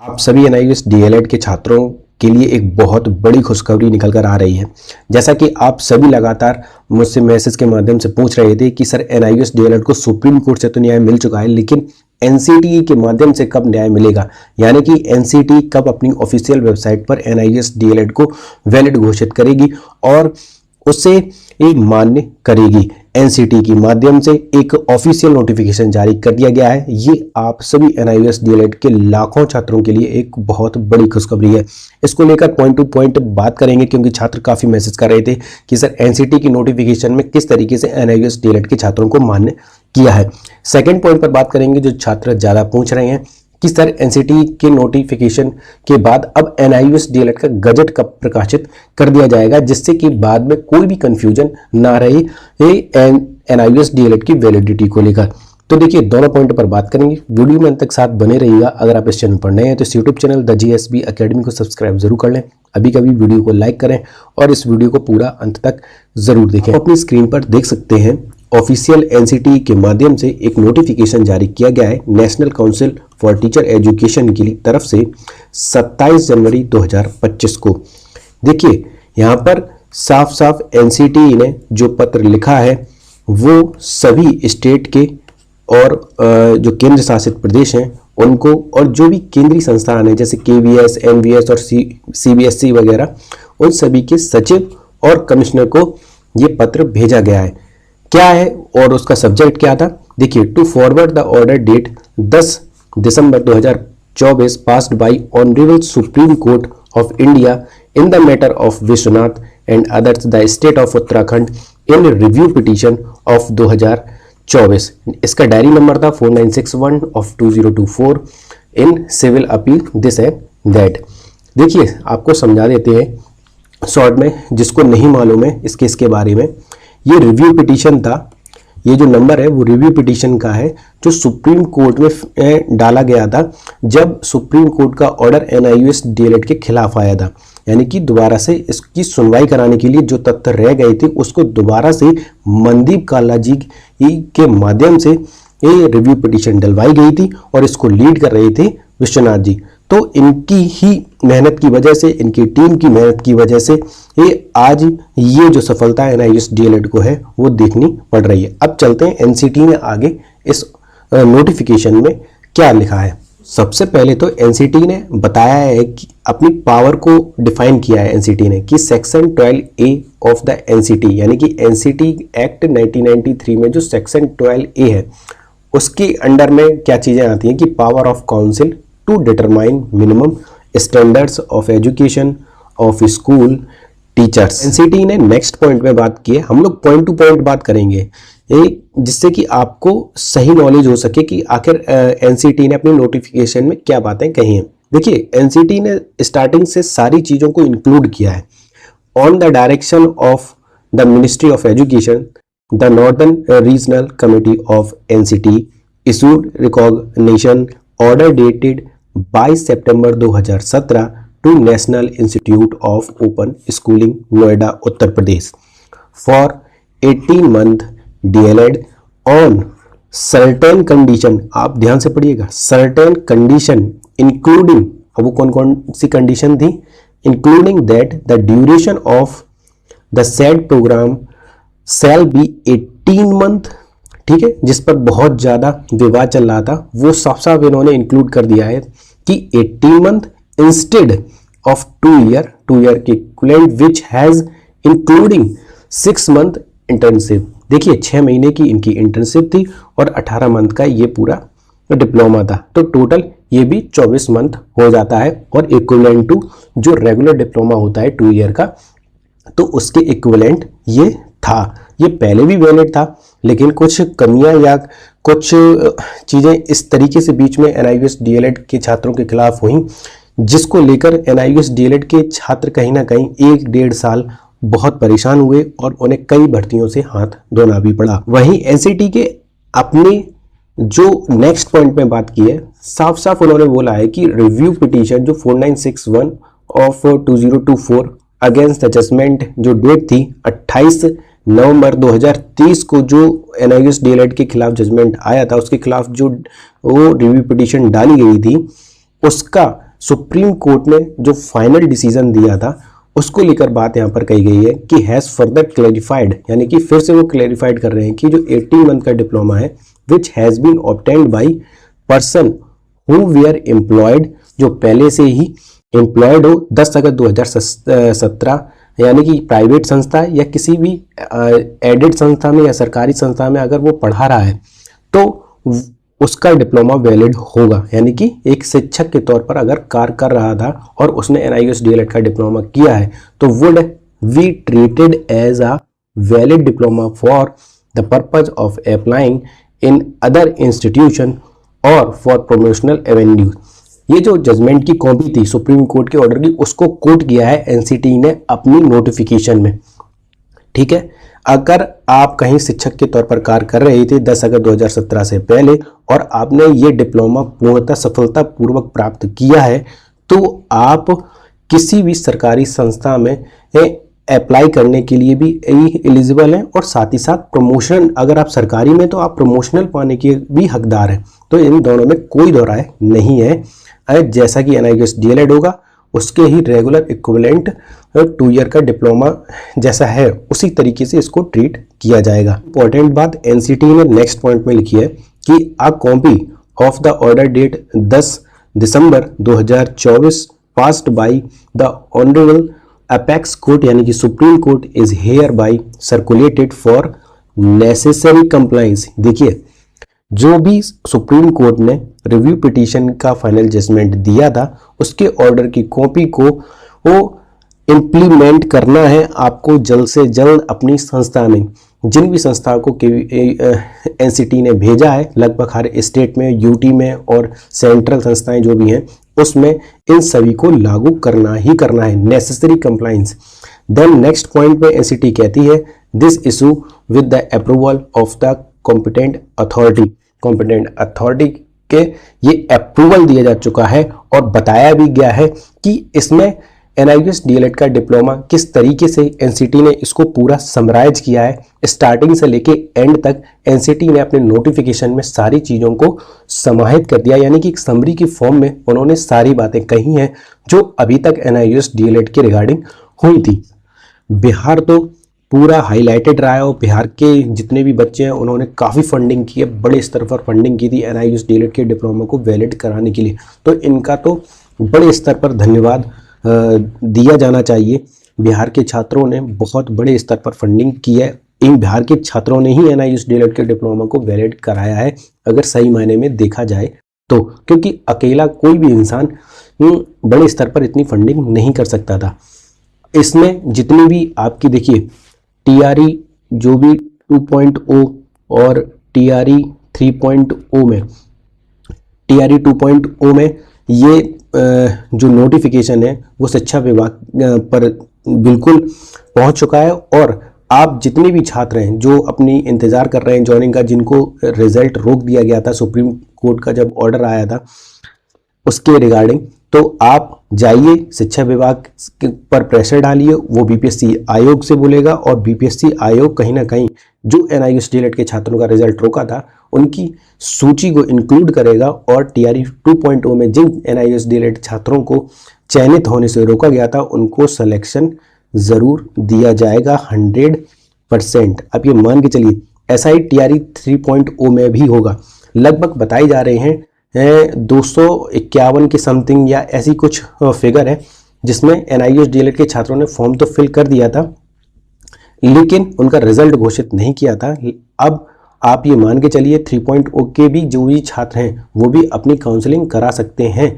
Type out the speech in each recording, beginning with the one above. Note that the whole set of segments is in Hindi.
आप सभी एनआईवीएस डीएलएड के छात्रों के लिए एक बहुत बड़ी खुशखबरी निकल कर आ रही है। जैसा कि आप सभी लगातार मुझसे मैसेज के माध्यम से पूछ रहे थे कि सर एनआईवीएस डीएलएड को सुप्रीम कोर्ट से तो न्याय मिल चुका है, लेकिन एनसीटीई के माध्यम से कब न्याय मिलेगा, यानी कि एनसीटीई कब अपनी ऑफिशियल वेबसाइट पर एनआईवीएस डीएलएड को वैलिड घोषित करेगी और उसे एक मान्य करेगी। एनसीटी के माध्यम से एक ऑफिशियल नोटिफिकेशन जारी कर दिया गया है। ये आप सभी एनआईवीएस डीएलएड के लाखों छात्रों के लिए एक बहुत बड़ी खुशखबरी है। इसको लेकर पॉइंट टू पॉइंट बात करेंगे, क्योंकि छात्र काफी मैसेज कर रहे थे कि सर एनसीटी की नोटिफिकेशन में किस तरीके से एनआईवीएस डीएलएड के छात्रों को मान्य किया है। सेकेंड पॉइंट पर बात करेंगे, जो छात्र ज्यादा पूछ रहे हैं कि सर एनसीटी के नोटिफिकेशन के बाद अब एनआईवीएस डीएलएड का गजट कब प्रकाशित कर दिया जाएगा, जिससे कि बाद में कोई भी कंफ्यूजन ना रहे एनआईवीएस डीएलएड की वैलिडिटी को लेकर। तो देखिए, दोनों पॉइंट पर बात करेंगे। वीडियो में अंत तक साथ बने रहिएगा। अगर आप इस चैनल पर नए हैं तो इस YouTube channel the GSB academy को सब्सक्राइब जरूर कर लें। अभी कभी वीडियो को लाइक करें और इस वीडियो को पूरा अंत तक जरूर देखें। अपनी स्क्रीन पर देख सकते हैं, ऑफिशियल एनसीटी के माध्यम से एक नोटिफिकेशन जारी किया गया है national council for teacher education की तरफ से 27 जनवरी 2025 को। देखिए, यहाँ पर साफ साफ एनसीटी ने जो पत्र लिखा है वो सभी स्टेट के और जो केंद्र शासित प्रदेश हैं उनको, और जो भी केंद्रीय संस्थान है जैसे केवीएस, एनवीएस और सीबीएसई वगैरह, उन सभी के सचिव और कमिश्नर को ये पत्र भेजा गया है। क्या है और उसका सब्जेक्ट क्या था? देखिए, to forward the order date 10 December 2024 passed by honourable supreme court of India in the matter of Vishwanath and others the state of Uttarakhand in review petition of 2024। इसका डायरी नंबर था 4961 of 2024 in civil appeal this and that. देखिए, आपको समझा देते हैं शॉर्ट में, जिसको नहीं मालूम है इस केस के बारे में। ये रिव्यू पिटीशन था, ये जो नंबर है वो रिव्यू पिटीशन का है, जो सुप्रीम कोर्ट में डाला गया था जब सुप्रीम कोर्ट का ऑर्डर एनआईवीएस डीएलएड के खिलाफ आया था। यानी कि दोबारा से इसकी सुनवाई कराने के लिए जो तथ्य रह गए थे उसको दोबारा से मनदीप काला जी के माध्यम से ये रिव्यू पिटीशन डलवाई गई थी और इसको लीड कर रहे थे विश्वनाथ जी। तो इनकी ही मेहनत की वजह से, इनकी टीम की मेहनत की वजह से ये आज ये जो सफलता एनआईवीएस डीएलएड को है वो देखनी पड़ रही है। अब चलते हैं एनसीटी ने आगे इस नोटिफिकेशन में क्या लिखा है। सबसे पहले तो एनसीटी ने बताया है कि अपनी पावर को डिफाइन किया है एनसीटी ने कि section 12A of the NCT, यानी कि एनसीटी एक्ट 1993 में जो सेक्शन 12A है उसके अंडर में क्या चीजें आती हैं कि power of council to determine minimum standards of education of school teachers. NCT ने नेक्स्ट पॉइंट में बात की है। हम लोग पॉइंट टू पॉइंट बात करेंगे, जिससे कि आपको सही नॉलेज हो सके कि आखिर एनसीटी ने अपनी नोटिफिकेशन में क्या बातें कही हैं। देखिए, एनसीटी ने स्टार्टिंग से सारी चीजों को इंक्लूड किया है। On the direction of the ministry of education, the northern regional committee of NCT issued recognition order dated 22 September 2017 to national institute of open schooling Noida Uttar Pradesh for 18 month D El Ed on certain condition. आप ध्यान से पढ़िएगा, सर्टेन कंडीशन इंक्लूडिंग, अब वो कौन कौन सी कंडीशन थी? Including that the duration of the said program shall be 18 month. ठीक है, जिस पर बहुत ज्यादा विवाद चल रहा था वो साफ साफ इन्होंने इंक्लूड कर दिया है कि 18 मंथ इंस्टेड ऑफ 2 ईयर के equivalent which has including 6 month internship. देखिए, 6 महीने की इनकी इंटर्नशिप थी और 18 मंथ का ये पूरा डिप्लोमा था, तो टोटल ये भी 24 मंथ हो जाता है और इक्विवेलेंट टू जो रेगुलर डिप्लोमा होता है 2 ईयर का, तो उसके इक्विवेलेंट ये था। ये पहले भी वैलिड था, लेकिन कुछ कमियां या कुछ चीजें इस तरीके से बीच में एनआईवीएस डीएलएड के छात्रों के खिलाफ हुई, जिसको लेकर एनआईवीएस डीएलएड के छात्र कहीं ना कहीं 1-1.5 साल बहुत परेशान हुए और उन्हें कई भर्तियों से हाथ धोना भी पड़ा। वहीं एनसीटी के अपने जो नेक्स्ट पॉइंट में बात की है, साफ साफ उन्होंने बोला है कि रिव्यू पिटीशन जो 4961 ऑफ 2024 अगेंस्ट द जजमेंट, जो डेट थी 28 नवंबर 2023 को जो एनआईवीएस डीएलएड के खिलाफ जजमेंट आया था, उसके खिलाफ जो वो रिव्यू पिटीशन डाली गई थी, उसका सुप्रीम कोर्ट ने जो फाइनल डिसीजन दिया था उसको लेकर बात यहाँ पर कही गई है कि हैज़ फर्दर क्लैरिफाइड, यानी कि फिर से वो क्लैरिफाइड कर रहे हैं कि जो 18 मंथ का डिप्लोमा है which has been obtained by person who were employed, जो पहले से ही एम्प्लॉयड हो 10 अगस्त 2017, यानी कि प्राइवेट संस्था या किसी भी एडेड संस्था में या सरकारी संस्था में अगर वो पढ़ा रहा है तो उसका डिप्लोमा वैलिड होगा। यानी कि एक शिक्षक के तौर पर अगर कार्य कर रहा था और उसने NIOS DLED का डिप्लोमा किया है तो would be treated as a valid diploma for the purpose of applying in other institution और फॉर प्रमोशनल एवेन्यूज। ये जो जजमेंट की कॉपी थी सुप्रीम कोर्ट के ऑर्डर की, उसको कोट किया है NCT ने अपनी नोटिफिकेशन में। ठीक है, अगर आप कहीं शिक्षक के तौर पर कार्य कर रहे थे 10 अगस्त 2017 से पहले और आपने ये डिप्लोमा पूर्णतः सफलतापूर्वक प्राप्त किया है तो आप किसी भी सरकारी संस्था में अप्लाई करने के लिए भी एलिजिबल हैं और साथ ही साथ प्रमोशन, अगर आप सरकारी में तो आप प्रमोशनल पाने के भी हकदार हैं। तो इन दोनों में कोई दो राय नहीं है। जैसा कि NIOS DLED होगा उसके ही रेगुलर इक्विवेलेंट 2 ईयर का डिप्लोमा जैसा है उसी तरीके से इसको ट्रीट किया जाएगा। इंपॉर्टेंट बात NCT ने नेक्स्ट पॉइंट में लिखी है कि a copy of the order date 10 December 2024 passed by the honourable apex court, यानी कि supreme court, is hereby circulated for necessary compliance. देखिए, जो भी सुप्रीम कोर्ट ने रिव्यू पिटीशन का फाइनल जजमेंट दिया था उसके ऑर्डर की कॉपी को वो इम्प्लीमेंट करना है आपको जल्द से जल्द अपनी संस्था में। जिन भी संस्थाओं को NCT ने भेजा है लगभग हर स्टेट में, यूटी में और सेंट्रल संस्थाएं जो भी हैं उसमें इन सभी को लागू करना ही करना है, necessary compliance. Then next point पे NCT कहती है this issue with the approval of the competent authority. Competent authority के ये अप्रूवल दिया जा चुका है और बताया भी गया है कि इसमें NIOS DLED का डिप्लोमा किस तरीके से NCT ने इसको पूरा समराइज किया है। स्टार्टिंग से लेके एंड तक NCT ने अपने नोटिफिकेशन में सारी चीज़ों को समाहित कर दिया, यानी कि एक समरी की फॉर्म में उन्होंने सारी बातें कही हैं जो अभी तक NIOS DLED के रिगार्डिंग हुई थी। बिहार तो पूरा हाईलाइटेड रहा है और बिहार के जितने भी बच्चे हैं उन्होंने काफ़ी फंडिंग की है, बड़े स्तर पर फंडिंग की थी NIOS DLED के डिप्लोमा को वैलिड कराने के लिए। तो इनका तो बड़े स्तर पर धन्यवाद दिया जाना चाहिए। बिहार के छात्रों ने बहुत बड़े स्तर पर फंडिंग की है। इन बिहार के छात्रों ने ही NIOS DLED के डिप्लोमा को वैलिड कराया है अगर सही मायने में देखा जाए तो, क्योंकि अकेला कोई भी इंसान बड़े स्तर पर इतनी फंडिंग नहीं कर सकता था। इसमें जितनी भी आपकी देखिए TRE जो भी 2.0 और TRE 3.0 में, TRE 2.0 में ये जो नोटिफिकेशन है वो शिक्षा विभाग पर बिल्कुल पहुंच चुका है और आप जितने भी छात्र हैं जो अपनी इंतज़ार कर रहे हैं ज्वाइनिंग का, जिनको रिजल्ट रोक दिया गया था सुप्रीम कोर्ट का जब ऑर्डर आया था उसके रिगार्डिंग, तो आप जाइए शिक्षा विभाग पर प्रेशर डालिए, वो BPSC आयोग से बोलेगा और BPSC आयोग कहीं ना कहीं जो NIOS DLED के छात्रों का रिजल्ट रोका था उनकी सूची को इंक्लूड करेगा और TRE 2.0 में जिन NIOS DLED छात्रों को चयनित होने से रोका गया था उनको सिलेक्शन ज़रूर दिया जाएगा 100%। अब ये मान के चलिए ऐसा ही TRE 3.0 में भी होगा। लगभग बताए जा रहे हैं 251 के समथिंग या ऐसी कुछ फिगर है जिसमें NIOS DLED के छात्रों ने फॉर्म तो फिल कर दिया था लेकिन उनका रिजल्ट घोषित नहीं किया था। अब आप ये मान के चलिए 3.0 के भी जो भी छात्र हैं वो भी अपनी काउंसलिंग करा सकते हैं।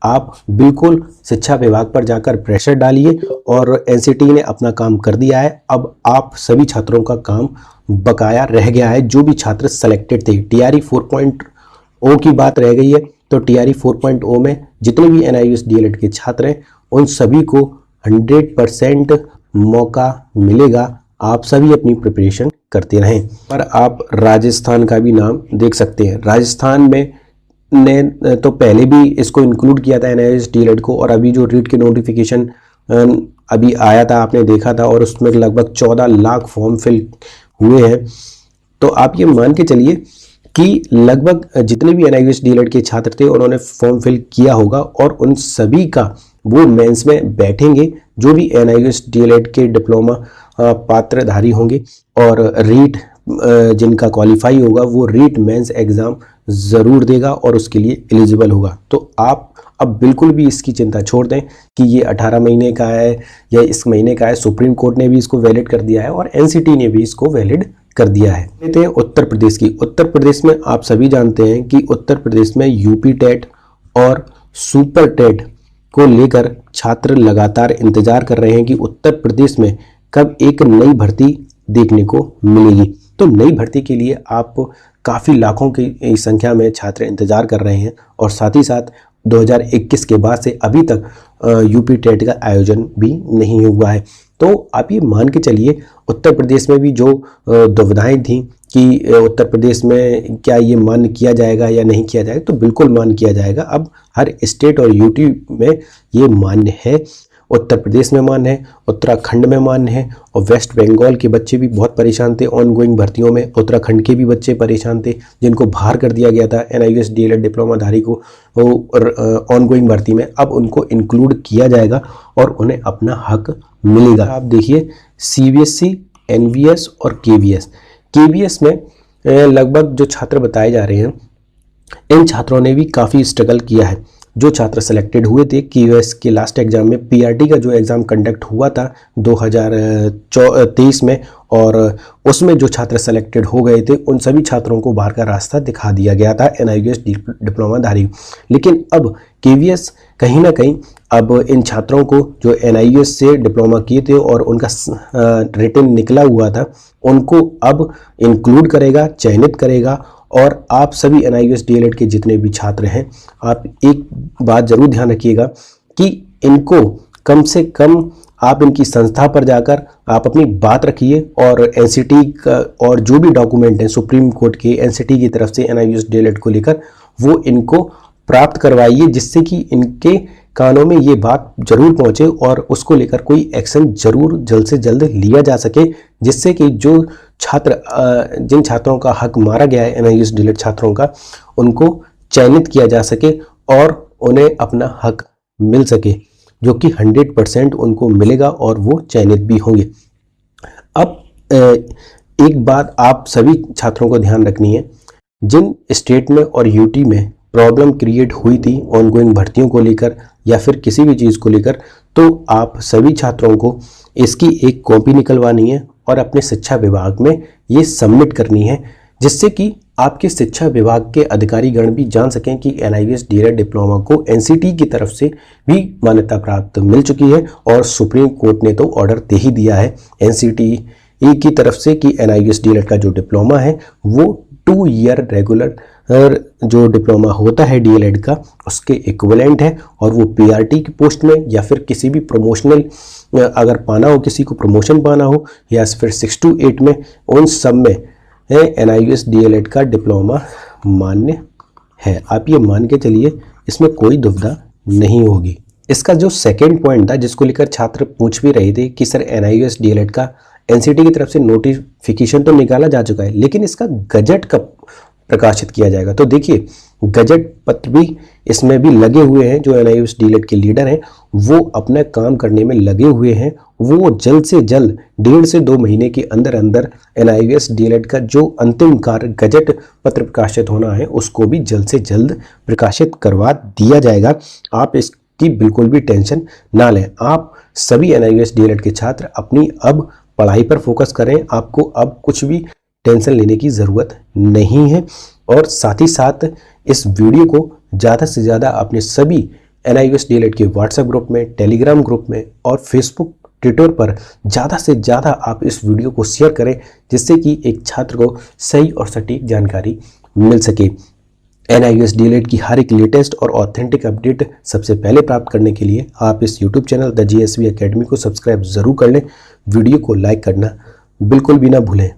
आप बिल्कुल शिक्षा विभाग पर जाकर प्रेशर डालिए और NCT ने अपना काम कर दिया है। अब आप सभी छात्रों का काम बकाया रह गया है जो भी छात्र सेलेक्टेड थे। TRE 4.0 की बात रह गई है तो TRE 4.0 में जितने भी NIOS DLED के छात्र हैं उन सभी को 100% मौका मिलेगा। आप सभी अपनी प्रिपरेशन करते रहें। पर आप राजस्थान का भी नाम देख सकते हैं। राजस्थान में ने तो पहले भी इसको इंक्लूड किया था NIOS DLED को और अभी जो रीट के नोटिफिकेशन अभी आया था आपने देखा था और उसमें लगभग 14 लाख फॉर्म फिल हुए हैं। तो आप ये मान के चलिए कि लगभग जितने भी NIOS DLED के छात्र थे उन्होंने फॉर्म फिल किया होगा और उन सभी का वो मेंस में बैठेंगे जो भी NIOS DLED के डिप्लोमा पात्रधारी होंगे, और रीट जिनका क्वालिफाई होगा वो रीट मेंस एग्ज़ाम ज़रूर देगा और उसके लिए एलिजिबल होगा। तो आप अब बिल्कुल भी इसकी चिंता छोड़ दें कि ये 18 महीने का है या इस महीने का है। सुप्रीम कोर्ट ने भी इसको वैलिड कर दिया है और NCT ने भी इसको वैलिड कर दिया है। कहते हैं उत्तर प्रदेश की। उत्तर प्रदेश में आप सभी जानते हैं कि उत्तर प्रदेश में यूपी टेट और सुपर टेट को लेकर छात्र लगातार इंतजार कर रहे हैं कि उत्तर प्रदेश में कब एक नई भर्ती देखने को मिलेगी। तो नई भर्ती के लिए आप काफ़ी लाखों की संख्या में छात्र इंतजार कर रहे हैं और साथ ही साथ 2021 के बाद से अभी तक यूपी टेट का आयोजन भी नहीं हुआ है। तो आप ये मान के चलिए उत्तर प्रदेश में भी जो दुविधाएं थी कि उत्तर प्रदेश में क्या ये मान्य किया जाएगा या नहीं किया जाएगा, तो बिल्कुल मान्य किया जाएगा। अब हर स्टेट और यूटी में ये मान्य है। उत्तर प्रदेश में मान्य है, उत्तराखंड में मान्य है, और वेस्ट बंगाल के बच्चे भी बहुत परेशान थे ऑन गोइंग भर्तियों में। उत्तराखंड के भी बच्चे परेशान थे जिनको बाहर कर दिया गया था NIOS DLED डिप्लोमाधारी को ऑन गोइंग भर्ती में। अब उनको इंक्लूड किया जाएगा और उन्हें अपना हक मिलेगा। आप देखिए CBSE, NVS और KVS में लगभग जो छात्र बताए जा रहे हैं, इन छात्रों ने भी काफ़ी स्ट्रगल किया है। जो छात्र सेलेक्टेड हुए थे KVS के लास्ट एग्जाम में, PRT का जो एग्ज़ाम कंडक्ट हुआ था 2023 में, और उसमें जो छात्र सेलेक्टेड हो गए थे उन सभी छात्रों को बाहर का रास्ता दिखा दिया गया था NIOS डिप्लोमाधारी। लेकिन अब KVS कहीं ना कहीं अब इन छात्रों को जो NIOS से डिप्लोमा किए थे और उनका रिटन निकला हुआ था, उनको अब इंक्लूड करेगा, चयनित करेगा। और आप सभी NIOS DLED के जितने भी छात्र हैं, आप एक बात जरूर ध्यान रखिएगा कि इनको कम से कम आप इनकी संस्था पर जाकर आप अपनी बात रखिए और NCT का और जो भी डॉक्यूमेंट हैं सुप्रीम कोर्ट के NCT की तरफ से NIOS DLED को लेकर वो इनको प्राप्त करवाइए, जिससे कि इनके कानों में ये बात जरूर पहुंचे और उसको लेकर कोई एक्शन जरूर जल्द से जल्द लिया जा सके, जिससे कि जो छात्र जिन छात्रों का हक मारा गया है NIOS DLED छात्रों का, उनको चयनित किया जा सके और उन्हें अपना हक मिल सके, जो कि 100% उनको मिलेगा और वो चयनित भी होंगे। अब एक बात आप सभी छात्रों को ध्यान रखनी है, जिन स्टेट में और यूटी में प्रॉब्लम क्रिएट हुई थी ऑनगोइंग भर्तियों को लेकर या फिर किसी भी चीज़ को लेकर, तो आप सभी छात्रों को इसकी एक कॉपी निकलवानी है और अपने शिक्षा विभाग में ये सबमिट करनी है, जिससे कि आपके शिक्षा विभाग के अधिकारीगण भी जान सकें कि NIOS DLED डिप्लोमा को NCT की तरफ से भी मान्यता प्राप्त मिल चुकी है। और सुप्रीम कोर्ट ने तो ऑर्डर दे ही दिया है NCT की तरफ से कि NIOS DLED का जो डिप्लोमा है वो 2 ईयर रेगुलर जो डिप्लोमा होता है DLED का उसके इक्विवेलेंट है, और वो PRT की पोस्ट में या फिर किसी भी प्रमोशनल अगर पाना हो, किसी को प्रमोशन पाना हो, या फिर 6 to 8 में, उन सब में NIOS DLED का डिप्लोमा मान्य है। आप ये मान के चलिए, इसमें कोई दुविधा नहीं होगी। इसका जो सेकेंड पॉइंट था जिसको लेकर छात्र पूछ भी रहे थे कि सर NIOS DLED का NCT की तरफ से नोटिफिकेशन तो निकाला जा चुका है, लेकिन इसका गजट कब प्रकाशित किया जाएगा? तो देखिए, गजट पत्र भी इसमें भी लगे हुए हैं। जो NIOS DLED के लीडर हैं वो अपना काम करने में लगे हुए हैं। वो जल्द से जल्द 1.5 से 2 महीने के अंदर अंदर NIOS DLED का जो अंतिम कार्य गजट पत्र प्रकाशित होना है उसको भी जल्द से जल्द प्रकाशित करवा दिया जाएगा। आप इसकी बिल्कुल भी टेंशन ना लें। आप सभी NIOS DLED के छात्र अपनी अब पढ़ाई पर फोकस करें। आपको अब कुछ भी टेंशन लेने की ज़रूरत नहीं है। और साथ ही साथ इस वीडियो को ज़्यादा से ज़्यादा अपने सभी NIOS DLED के व्हाट्सएप ग्रुप में, टेलीग्राम ग्रुप में और फेसबुक, ट्विटर पर ज़्यादा से ज़्यादा आप इस वीडियो को शेयर करें, जिससे कि एक छात्र को सही और सटीक जानकारी मिल सके। NIOS DLED की हर एक लेटेस्ट और ऑथेंटिक अपडेट सबसे पहले प्राप्त करने के लिए आप इस YouTube channel the GSV Academy को सब्सक्राइब ज़रूर कर लें। वीडियो को लाइक करना बिल्कुल भी ना भूलें।